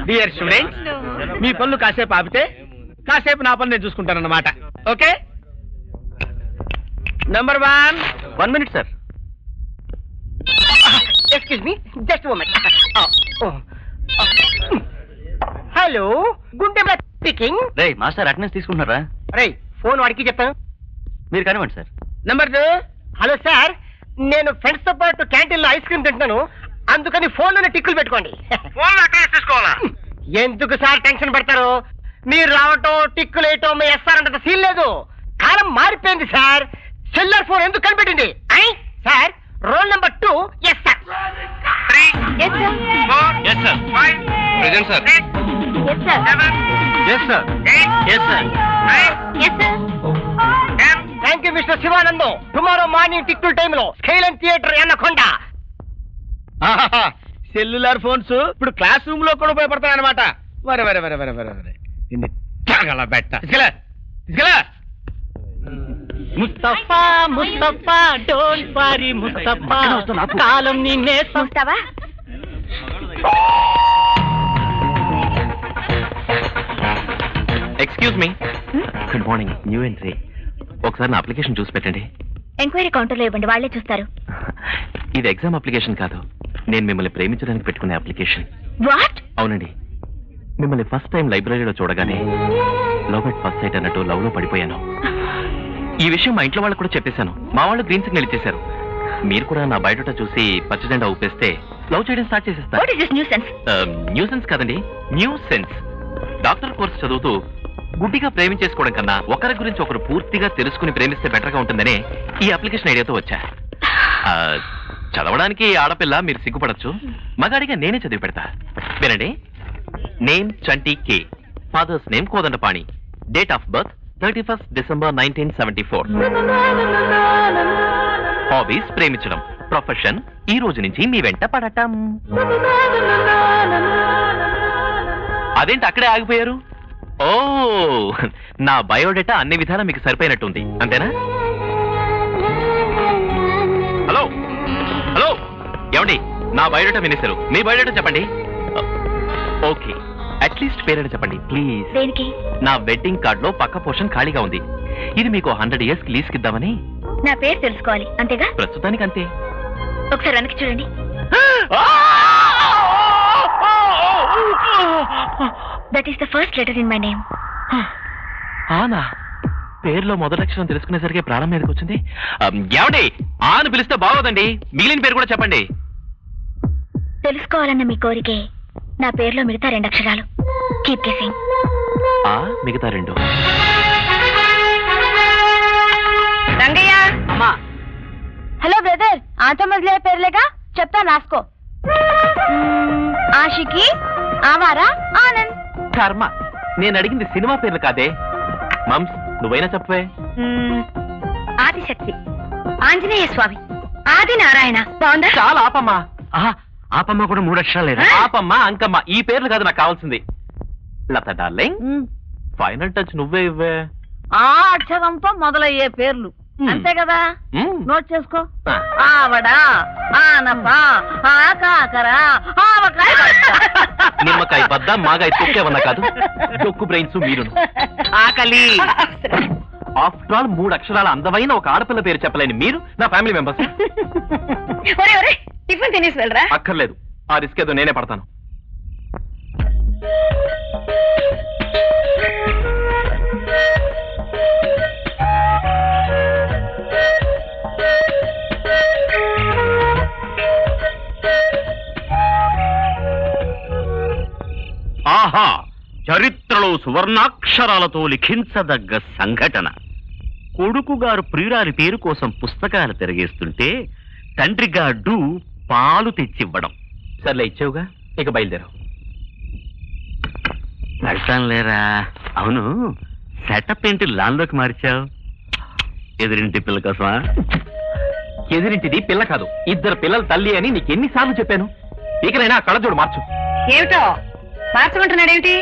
Dear students, మీ పనులు కాసేపు ఆపితే కాసేపు నా పని నేను చూసుకుంటానన్నమాట. Okay, number 1 minute sir. Excuse me, just moment. Hello, గుండె స్పీకింగ్. రే మాస్టర్ అటెండెన్స్ తీసుకుంటున్నారా? రే, ఫోన్ వాడికి చెప్తాను. మీరు కనివ్వండి సార్. నంబర్ 2. హలో సార్, నేను ఫ్రెండ్స్ తో పాటు క్యాంటీన్ లో ఐస్ క్రీమ్ తింటున్నాను, అందుకని ఫోన్ లోనే టిక్కులు పెట్టుకోండి. తీసుకోవాలా? ఎందుకు సార్ టెన్షన్ పడతారు? మీరు రావటం టిక్కులు వేయటం మీ ఎస్ఆర్ అంత సీన్ లేదు. కాలం మారిపోయింది సార్. సెల్లర్ ఫోన్ ఎందుకు కనిపెట్టింది? Sir, roll number 2 yes sir. 3, 4, yes sir. 5, present sir. 6, Yes, sir. 7, yes sir. 8, yes sir. 9, Yes, sir. 10. Thank you mister Shivanandam. Tomorrow morning టిక్కుల టైంలో స్కైలన్ థియేటర్ ఎన్నకొండ. సెల్యులార్ ఫోన్స్ ఇప్పుడు క్లాస్ రూమ్ లో కూడా ఉపయోగపడతాయన్నమాట. వరే వరే వరే వరే వరే వరే ఇన్ని తగల బెట్ట. తీసుకెళ్ళా ముస్తఫా ముస్తఫా డోంట్ వరీ ముస్తఫా, కాలం నిన్నే చూస్తావా? Excuse me. Good morning. New entry. ఒకసారి నా అప్లికేషన్ చూసి పెట్టండి. ఎంక్వైరీ కౌంటర్లో ఇవ్వండి, వాళ్ళే చూస్తారు. ఇది ఎగ్జామ్ అప్లికేషన్ కాదు, నేను మిమ్మల్ని ప్రేమించడానికి పెట్టుకునే అప్లికేషన్. వాట్? అవునండి, మిమ్మల్ని ఫస్ట్ టైం లైబ్రరీలో చూడగానే లవ్ ఎట్ ఫస్ట్ సైట్ అన్నట్టు లవ్ లో పడిపోయాను. ఈ విషయం మా ఇంట్లో వాళ్ళకి కూడా చెప్పేశాను. మా వాళ్ళు గ్రీన్ సిగ్నల్ ఇచ్చేశారు. మీరు కూడా నా బయోడేటా చూసి పచ్చజెండా ఊపేస్తే లవ్ చేయడం స్టార్ట్ చేసేస్తారు. What is this nuisance? Nuisance కాదండి, న్యూ సెన్స్. డాక్టర్ కోర్స్ చదువుతూ గుడ్డిగా ప్రేమించేసుకోవడం కన్నా ఒకరి గురించి ఒకరు పూర్తిగా తెలుసుకుని ప్రేమిస్తే బెటర్ గా ఉంటుందనే ఈ అప్లికేషన్ ఐడియాతో వచ్చా. చదవడానికి ఆడపిల్ల, మీరు సిగ్గుపడచ్చు. మగాడిగా నేనే చదివి పెడతా. వినండి. Name Chanti K, father's name Kodandapani, date of birth 31st December 1974. Hobbies ప్రేమించడం, ప్రొఫెషన్ ఈ రోజు నుంచి మీ వెంట పడటం. అదేంటి అక్కడే ఆగిపోయారు? ఓ, నా బయోడేటా అన్ని విధాలా మీకు సరిపోయినట్టుంది, అంతేనా? హలో హలో, ఏమండి, నా బయోడేటా వినేశారు. మీ బయోడేటా చెప్పండి. ఓకే, అట్లీస్ట్ పేరేంటి చెప్పండి ప్లీజ్. దేనికి? నా వెడ్డింగ్ కార్డ్ లో పక్క పోర్షన్ ఖాళీగా ఉంది. ఇది మీకు 100 years కి లీజ్ కిద్దామని. నా పేరు తెలుసుకోవాలి, అంతేగా? ప్రస్తుతానికి అంతే. ఒకసారి వెనక్కి చూడండి. That is the first letter in my name. ఆనా? పేరులో మొదటి అక్షరం తెలుసుకునేసరికి ప్రాణం మీదకి వచ్చింది. ఏమండి, ఆను పిలిస్తే బాగోదండి, మిగిలిన పేరు కూడా చెప్పండి. తెలుసుకోవాలన్న మీ కోరికే నా పేరులో మిగతా 2 అక్షరాలు. Keep guessing. మిగతా 2. రంగయ్య. అమ్మా. హలో బ్రదర్, ఆతో మొదలే పేర్లేగా చెప్తా, రాసుకో. ఆషికి, ఆవారా, ఆనంద్. కర్మ, నేను అడిగింది సినిమా పేర్లు కాదే. మమ్స్, నువ్వైనా చెప్పవే. ఆదిశక్తి, ఆంజనేయ స్వామి, ఆది నారాయణ. బాగుందా? చాలా ఆపమ్మా. ఆపమ్మ కూడా 3 అక్షరాలు లేదా? ఆపమ్మ, అంకమ్మ ఈ పేర్లు కాదు నాకు కావాల్సింది. లత డార్లింగ్, ఫైనల్ టచ్ నువ్వే ఇవ్వే. ఆ అక్షరంతో మొదలయ్యే పేర్లు అంతే కదా? నోట్ చేసుకో. ఆవడ, ఆనప, ఆకాకర, ఆవకాయ, నిమ్మకాయ బద్ద, మాగాయ తొక్కేమన్నా కాదు. డొక్కు బ్రెయిన్స్ మీరును. ఆకలి. ఆఫ్టర్ ఆల్ 3 అక్షరాల అందమైన ఒక ఆడపిల్ల పేరు చెప్పలేని మీరు నా ఫ్యామిలీ మెంబర్స్. టిఫిన్ తినేసి వెళ్ళరా? అక్కర్లేదు, ఆ రిస్క్ ఏదో నేనే పడతాను. ఆహా, చరిత్రలో సువర్ణాక్షరాలతో లిఖించదగ్గ సంఘటన. కొడుకుగారు ప్రియురాలి పేరు కోసం పుస్తకాలు తిరిగేస్తుంటే తండ్రిగాడు పాలు తెచ్చివ్వడం. సర్లే, ఇచ్చావుగా, ఇక బయలుదేరు. పెడతాను లేరా. అవును, సెటప్ ఏంటి లాన్లోకి మార్చావు? ఎదురింటి పిల్ల కోసమా? ఎదిరింటిది పిల్ల కాదు, 2 పిల్లల తల్లి అని నీకు ఎన్నిసార్లు చెప్పాను? ఇకనైనా కళ్ళజోడు మార్చు. ఏమిటో మార్చమంటున్నాడేమిటి?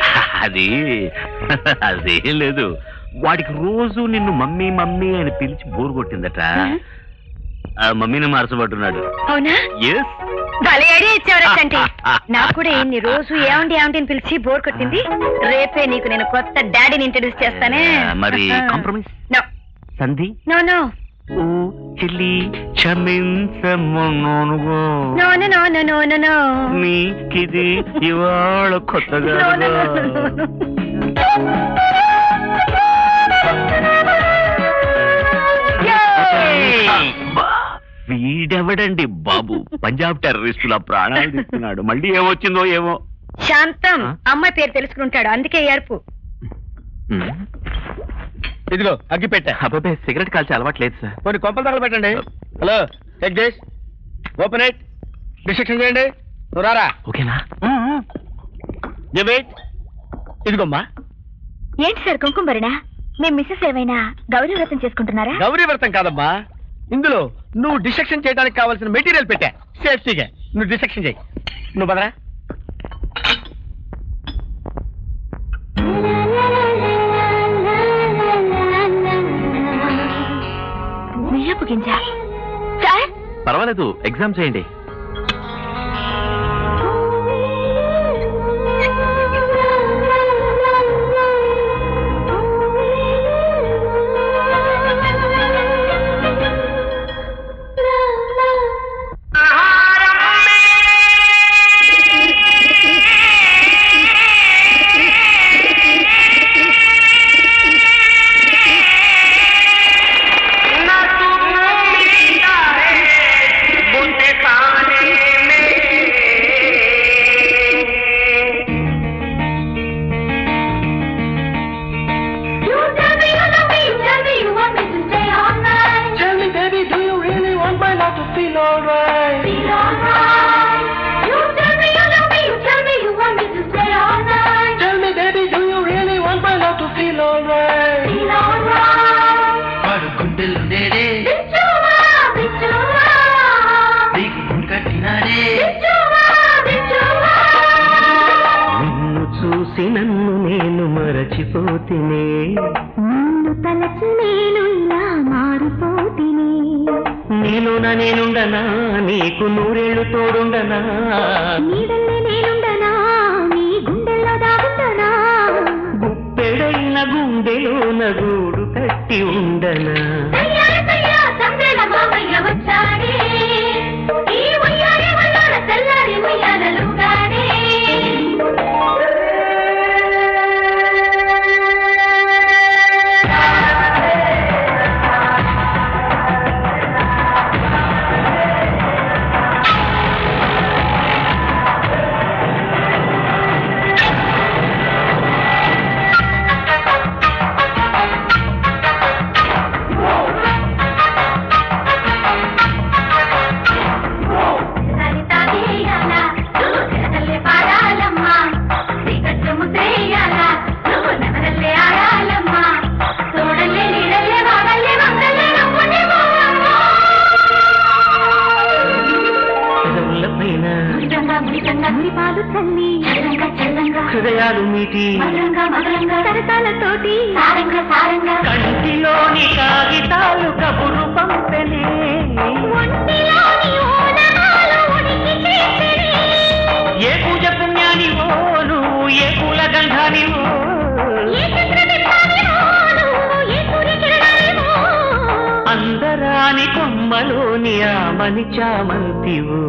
అదేం లేదు, వాడికి రోజు నిన్ను మమ్మీ మమ్మీ అని పిలిచి బోరు కొట్టిందట. ఆ మమ్మీని మార్చబట్టున్నాడు. అవునా? ఎస్. భలే ఐడియా ఇచ్చేవారంటే నాకు కూడా ఇన్ని రోజు ఏమండి ఏమండి అని పిలిచి బోర్ కొట్టింది. రేపే నీకు నేను కొత్త డాడీని ఇంట్రడ్యూస్ చేస్తానే. మరి కాంప్రమైజ్ నో సంధి నో నో ఓ చెల్లి క్షమించమన్నాను no no no no no no no నీకిది ఇవాళ కొత్తగా నో నో నో వీడెవడండి బాబు పంజాబ్ టెర్రరిస్టుల ప్రాణాలు తీస్తున్నాడు. మళ్ళీ ఏమొచ్చిందో ఏమో. శాంతం అమ్మాయి పేరు తెలుసుకుంటాడు అందుకే ఏర్పు. ఇదిగో అగ్గి పెట్టా. అబ్బాయి సిగరెట్ కాల్చి అలవాట్లేదు సార్. కొన్ని కొంపలు తగలు పెట్టండి. Hello check this, open it, destruction చేయండి. నువ్వు రారా. ఓకేనా? ఇదిగోమ్మా. ఏంటి సార్ కుంకుమరినా? మీ మిస్సెస్ ఏమైనా గౌరీ వ్రతం చేసుకుంటున్నారా? గౌరీ వ్రతం కాదమ్మా, ఇందులో నువ్వు డిస్ట్రక్షన్ చేయడానికి కావాల్సిన మెటీరియల్ పెట్టా సేఫ్టీగా. నువ్వు డిస్ట్రక్షన్ చేయి. నువ్వు బదరా. బియ్యపు గింజ సార్. పర్వాలేదు, ఎగ్జామ్ చేయండి. నిన్ను చూసి నన్ను నేను మరచిపోతినే, నిన్ను తలచి నేను ఇలా మారిపోతిని. నేనుండనా నీకు నూరేళ్లు తోడుండనా, నీడల్లే నేనుండనా నీ గుండెల్లో దాగుండనా, గుప్పెడైన గుండెలోన గూడు కట్టి ఉండనా. హృదయాలు మీటి సరసాలతోటి కంటిలోని కాగితాలు కబురు పంపెనే, ఏ పూజ పుణ్యానివో నువ్వు, ఏ పూల గంధానివో, అందరాని కొమ్మలోని ఆమని చామంతివు.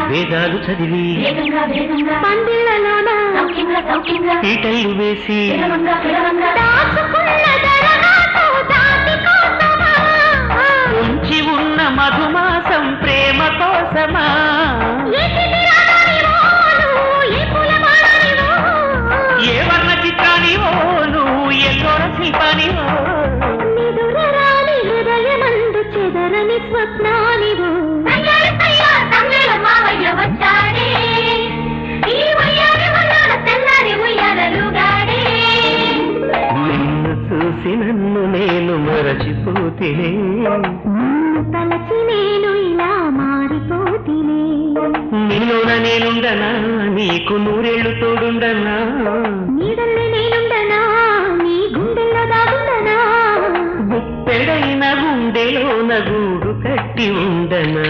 వేదాలు చదివి పీటలు వేసి ఉంచి ఉన్న మధుమాసం ప్రేమ స్వప్నానివో మావయ్య వచ్చాడే ఈ ఉయ్యాలి వల్ల తెల్లారి ఉయ్యాలలుగాడే నిన్ను చూసి నన్ను నేను మరచిపోతినే తలచి నేను ఇలా మారిపోతినే నీలోన నేనుండనా నీకు నూరేళ్లు తోడుండనా నీడల్లే నేనుండనా నీ గుండెల్లో దాగుండనా గుప్పెడైన గుండెలోన గూడు కట్టి ఉండనా